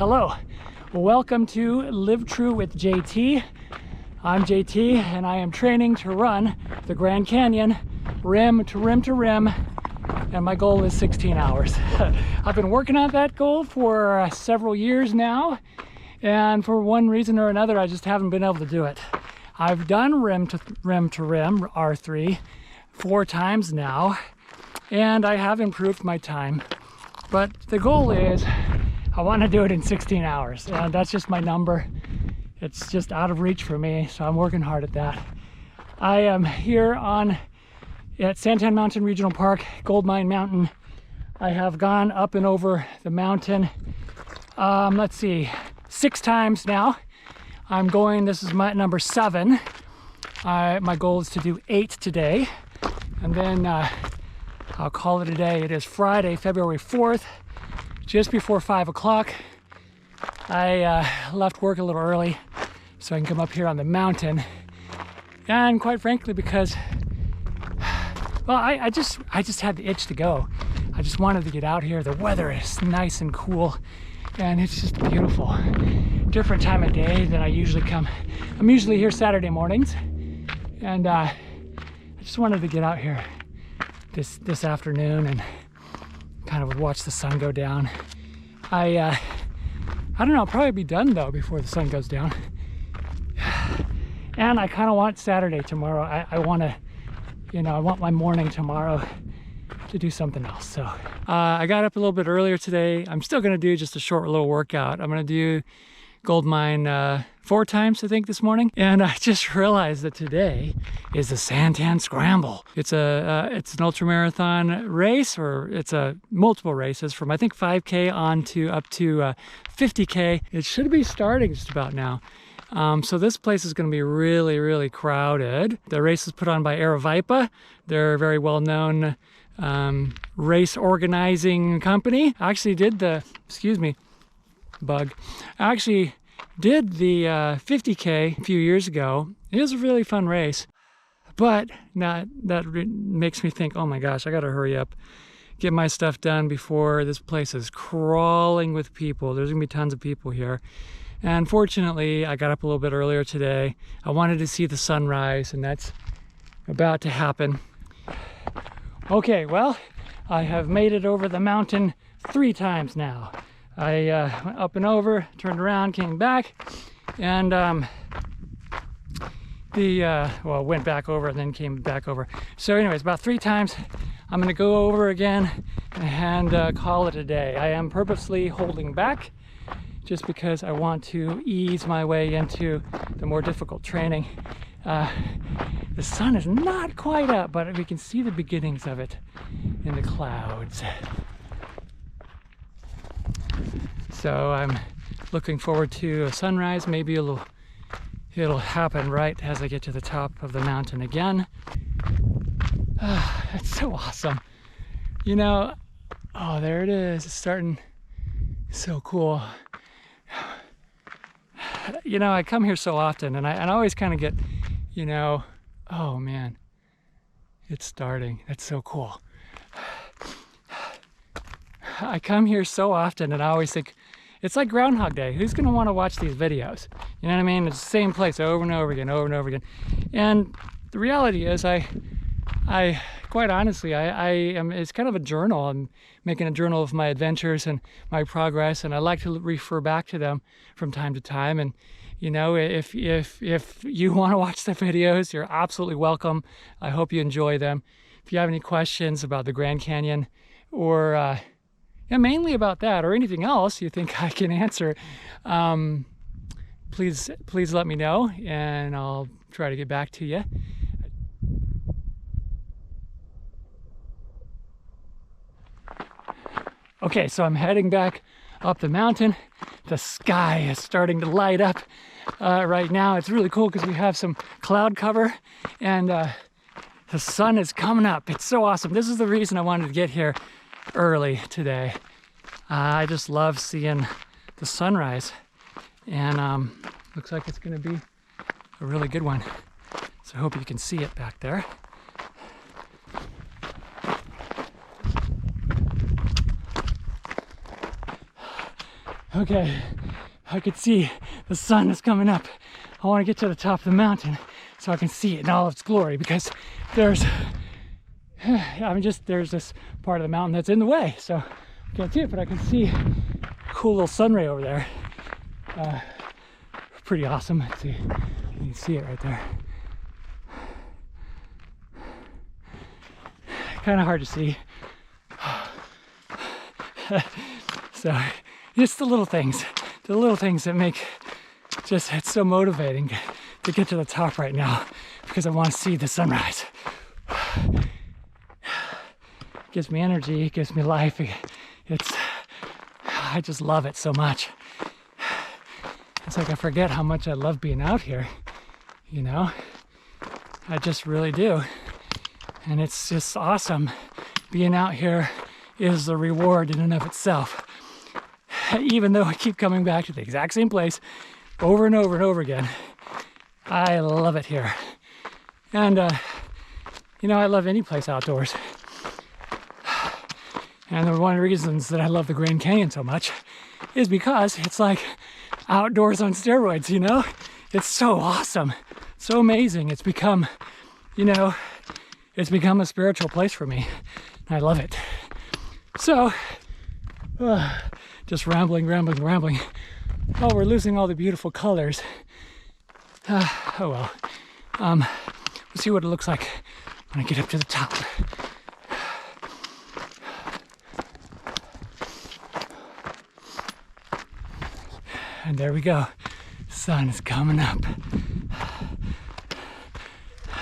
Hello, welcome to Live True with JT. I'm JT and I am training to run the Grand Canyon rim to rim to rim, and my goal is 16 hours. I've been working on that goal for several years now, and for one reason or another I just haven't been able to do it. I've done rim to rim R3 4 times now, and I have improved my time, but the goal is I want to do it in 16 hours. That's just my number. It's just out of reach for me, so I'm working hard at that. I am here at Santan Mountain Regional Park, Gold Mine Mountain. I have gone up and over the mountain, let's see, 6 times now. This is my number 7. My goal is to do 8 today, and then I'll call it a day. It is Friday, February 4th. Just before 5 o'clock. I left work a little early so I can come up here on the mountain, and quite frankly because, well, I just had the itch to go. I just wanted to get out here. The weather is nice and cool, and it's just beautiful. Different time of day than I usually come. I'm usually here Saturday mornings, and I just wanted to get out here this afternoon and kind of watch the sun go down. I don't know, I'll probably be done though before the sun goes down. And I kind of want Saturday tomorrow. I want to, I want my morning tomorrow to do something else. So I got up a little bit earlier today. I'm still going to do just a short little workout. I'm going to do Gold Mine 4 times, I think, this morning. And I just realized that today is the Santan Scramble. It's an ultramarathon race, or it's multiple races from I think 5K on to up to 50K. It should be starting just about now. So this place is going to be really, really crowded. The race is put on by Aravaipa. They're a very well-known race organizing company. I actually did the, I actually did the 50K a few years ago. It was a really fun race, but that makes me think, oh my gosh, I gotta hurry up, get my stuff done before this place is crawling with people. There's gonna be tons of people here. And fortunately, I got up a little bit earlier today. I wanted to see the sunrise, and that's about to happen. Okay, well, I have made it over the mountain 3 times now. I went up and over, turned around, came back, and went back over and then came back over. So anyways, about 3 times. I'm gonna go over again and call it a day. I am purposely holding back just because I want to ease my way into the more difficult training. The sun is not quite up, but we can see the beginnings of it in the clouds. So I'm looking forward to a sunrise. Maybe it'll happen right as I get to the top of the mountain again. It's so awesome. Oh, there it is. It's starting. So cool. I come here so often, and I always kind of get, oh man, it's starting. That's so cool. I come here so often, and I always think, it's like Groundhog Day. Who's going to want to watch these videos? You know what I mean? It's the same place over and over again, over and over again. And the reality is, I quite honestly, I am, it's kind of a journal. I'm making a journal of my adventures and my progress, and I like to refer back to them from time to time. And, if you want to watch the videos, you're absolutely welcome. I hope you enjoy them. If you have any questions about the Grand Canyon, or mainly about that, or anything else you think I can answer, please let me know, and I'll try to get back to you. Okay, so I'm heading back up the mountain. The sky is starting to light up right now. It's really cool because we have some cloud cover, and the sun is coming up. It's so awesome. This is the reason I wanted to get here early today. I just love seeing the sunrise, and looks like it's going to be a really good one. So I hope you can see it back there. Okay, I could see the sun is coming up. I want to get to the top of the mountain so I can see it in all its glory, because there's this part of the mountain that's in the way, so I can't see it, but I can see a cool little sun ray over there. Pretty awesome. Let's see, you can see it right there. Kind of hard to see. So it's the little things that make it's so motivating to get to the top right now, because I want to see the sunrise. It gives me energy, it gives me life. I just love it so much. It's like I forget how much I love being out here, you know? I just really do. And it's just awesome. Being out here is the reward in and of itself. Even though I keep coming back to the exact same place over and over and over again, I love it here. And, you know, I love any place outdoors. And one of the reasons that I love the Grand Canyon so much is because it's like outdoors on steroids, you know? It's so awesome, so amazing. It's become, you know, it's become a spiritual place for me. I love it. So, just rambling. Oh, we're losing all the beautiful colors. Oh well. We'll see what it looks like when I get up to the top. And there we go. Sun is coming up.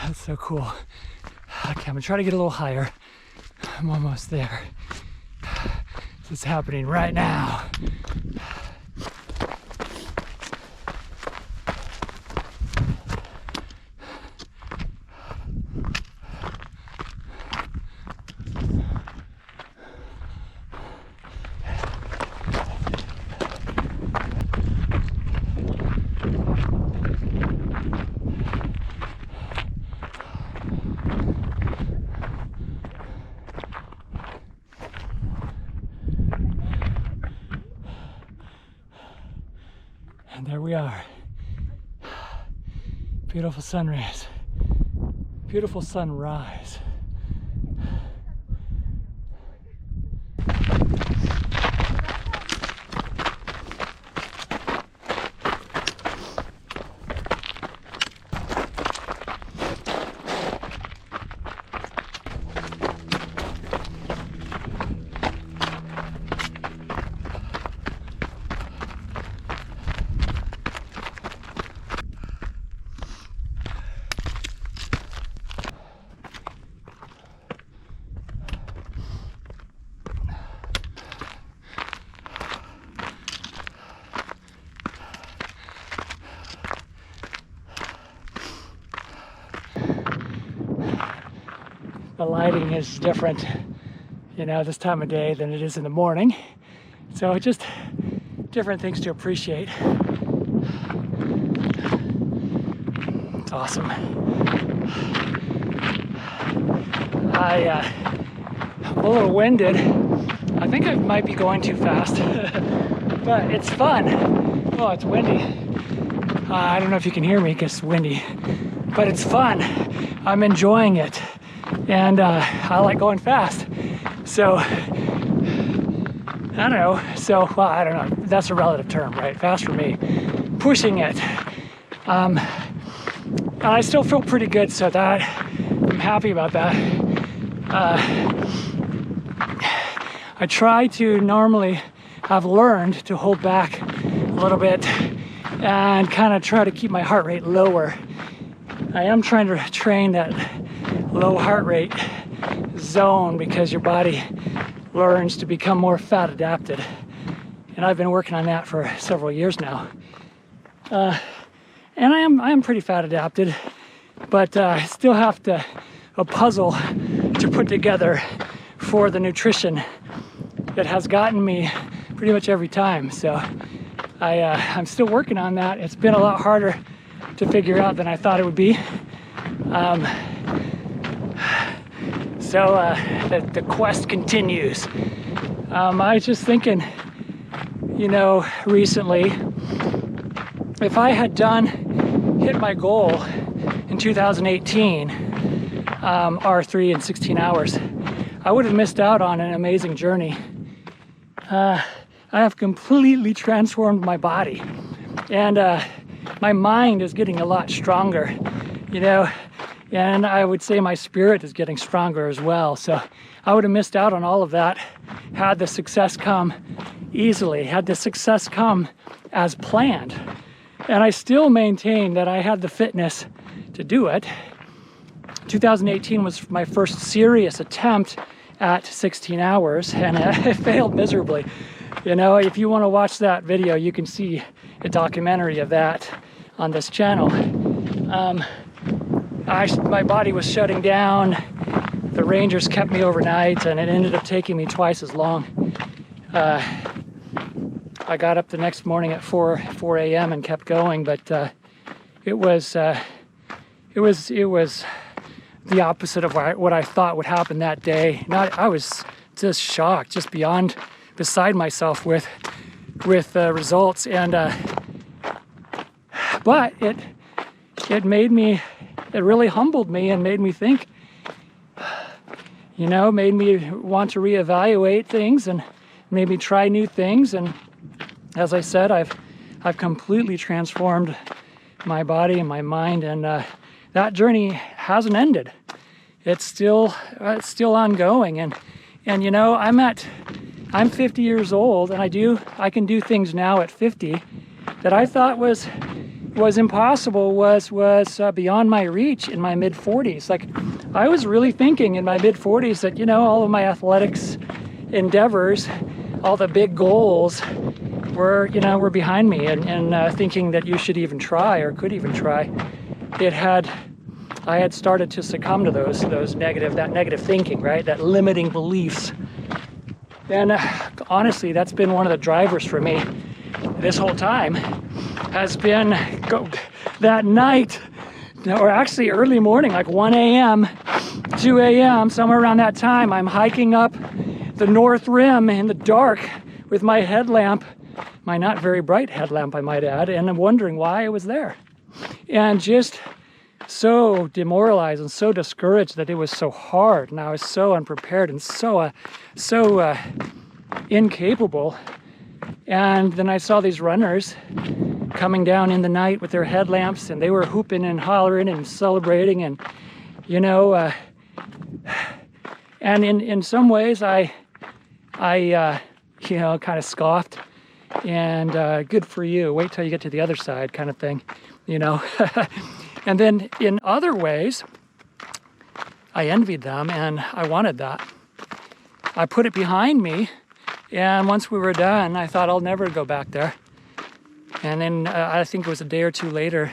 That's so cool. Okay, I'm gonna try to get a little higher. I'm almost there. This is happening right now. And there we are. Beautiful sunrise. Beautiful sunrise. The lighting is different, you know, this time of day than it is in the morning. So just different things to appreciate. It's awesome. I'm a little winded. I think I might be going too fast, but it's fun. Oh, it's windy. I don't know if you can hear me because it's windy, but it's fun. I'm enjoying it. And I like going fast. So, I don't know. So, well, I don't know. That's a relative term, right? Fast for me. Pushing it. I still feel pretty good, so that I'm happy about that. I try to normally have learned to hold back a little bit and kind of try to keep my heart rate lower. I am trying to train that low heart rate zone because your body learns to become more fat adapted, and I've been working on that for several years now. And I am pretty fat adapted, but I still have a puzzle to put together for the nutrition that has gotten me pretty much every time. So I'm still working on that. It's been a lot harder to figure out than I thought it would be. So the quest continues. I was just thinking, you know, recently, if I had hit my goal in 2018, R3 in 16 hours, I would have missed out on an amazing journey. I have completely transformed my body, and my mind is getting a lot stronger, you know, and I would say my spirit is getting stronger as well. So I would have missed out on all of that had the success come easily, had the success come as planned. And I still maintain that I had the fitness to do it. 2018 was my first serious attempt at 16 hours, and it failed miserably. You know, if you want to watch that video, you can see a documentary of that on this channel. My body was shutting down. The Rangers kept me overnight, and it ended up taking me twice as long. I got up the next morning at 4 a.m. and kept going, but it was the opposite of what I thought would happen that day. I was just shocked, just beside myself with results, and but it made me, it really humbled me and made me think, you know, made me want to reevaluate things and made me try new things. And as I said, I've completely transformed my body and my mind, and that journey hasn't ended. It's still ongoing, and you know, I'm 50 years old, and I can do things now at 50 that I thought was impossible, was beyond my reach in my mid 40s. Like, I was really thinking in my mid 40s that, you know, all of my athletics endeavors, all the big goals were behind me, and thinking that you should even try or could even try. I had started to succumb to that negative thinking, right? That limiting beliefs. And honestly, that's been one of the drivers for me this whole time, has been that night, or actually early morning, like 1 a.m., 2 a.m., somewhere around that time, I'm hiking up the North Rim in the dark with my headlamp, my not very bright headlamp, I might add, and I'm wondering why I was there. And just so demoralized and so discouraged that it was so hard, and I was so unprepared and so incapable. And then I saw these runners coming down in the night with their headlamps, and they were hooping and hollering and celebrating, and you know, and in some ways I you know, kind of scoffed, and good for you, wait till you get to the other side, kind of thing, you know. And then in other ways, I envied them, and I wanted that. I put it behind me, and once we were done, I thought I'll never go back there. And then I think it was a day or two later,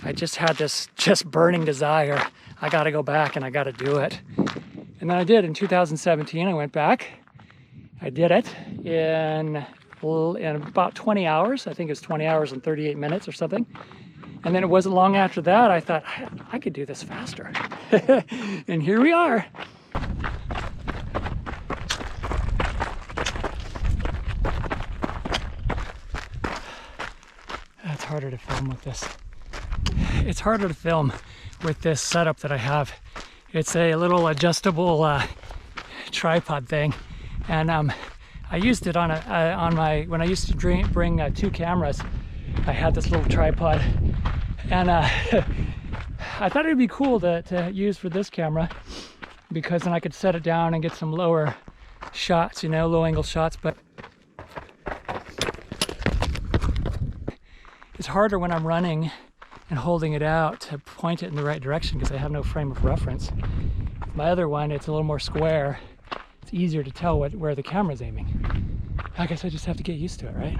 I just had this burning desire. I got to go back, and I got to do it. And then I did. In 2017, I went back. I did it in about 20 hours. I think it was 20 hours and 38 minutes or something. And then it wasn't long after that, I thought, I could do this faster. And here we are. That's harder to film with this. It's harder to film with this setup that I have. It's a little adjustable tripod thing. And I used it when I used to bring 2 cameras. I had this little tripod, and I thought it'd be cool to use for this camera, because then I could set it down and get some lower shots, you know, low angle shots. But it's harder when I'm running and holding it out to point it in the right direction, because I have no frame of reference. My other one, it's a little more square. It's easier to tell where the camera's aiming. I guess I just have to get used to it, right?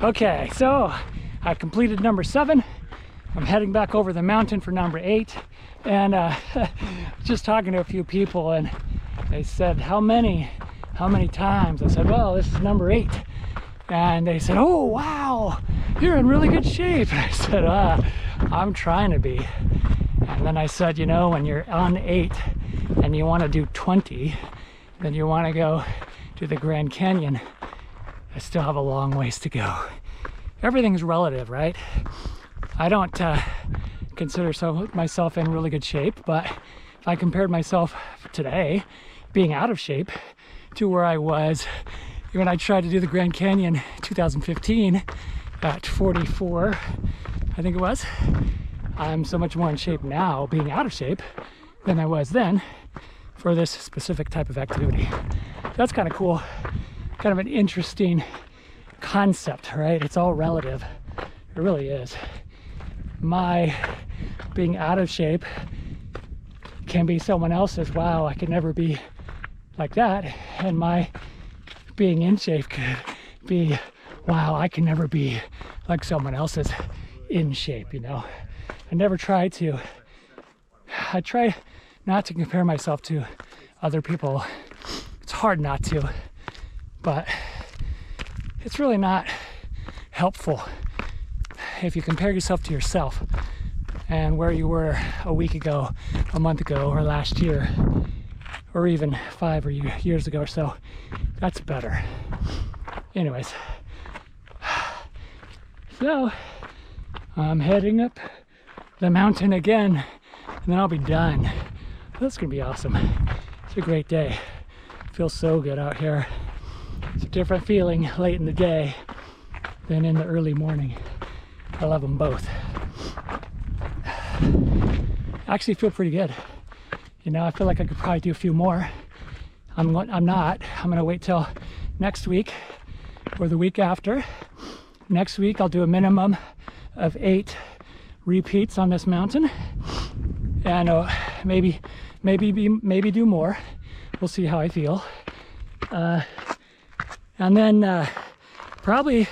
Okay, so I completed number 7. I'm heading back over the mountain for number 8, and just talking to a few people, and they said, how many times? I said, well, this is number 8. And they said, oh, wow, you're in really good shape. And I said, I'm trying to be. And then I said, you know, when you're on 8 and you want to do 20, then you want to go to the Grand Canyon. I still have a long ways to go. Everything's relative, right? I don't consider myself in really good shape, but if I compared myself today, being out of shape, to where I was when I tried to do the Grand Canyon 2015 at 44, I think it was. I'm so much more in shape now, being out of shape, than I was then for this specific type of activity. That's kind of cool, kind of an interesting concept, right? It's all relative. It really is. My being out of shape can be someone else's, wow, I could never be like that. And my being in shape could be, wow, I can never be like someone else's in shape, you know. I try not to compare myself to other people. It's hard not to, but it's really not helpful if you compare yourself to yourself and where you were a week ago, a month ago, or last year, or even 5 years ago or so. That's better. Anyways, so I'm heading up the mountain again, and then I'll be done. That's gonna be awesome. It's a great day. Feels so good out here. It's a different feeling late in the day than in the early morning. I love them both. I actually feel pretty good. You know, I feel like I could probably do a few more. I'm not. I'm gonna wait till next week or the week after. Next week I'll do a minimum of 8 repeats on this mountain, and maybe do more. We'll see how I feel. And then probably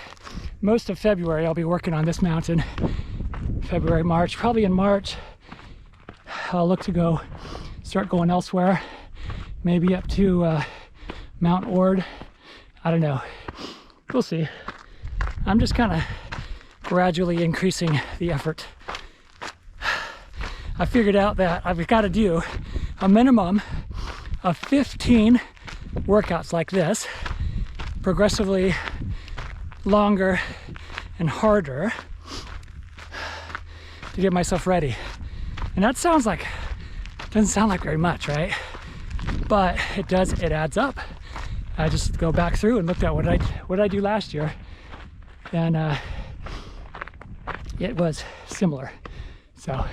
most of February I'll be working on this mountain. February, March. Probably in March I'll look to start going elsewhere, maybe up to Mount Ord. I don't know. We'll see. I'm just kind of gradually increasing the effort. I figured out that I've got to do a minimum of 15 workouts like this, progressively longer and harder, to get myself ready. And that doesn't sound like very much, right? But it adds up. I just go back through and looked at what did I do last year, and it was similar. So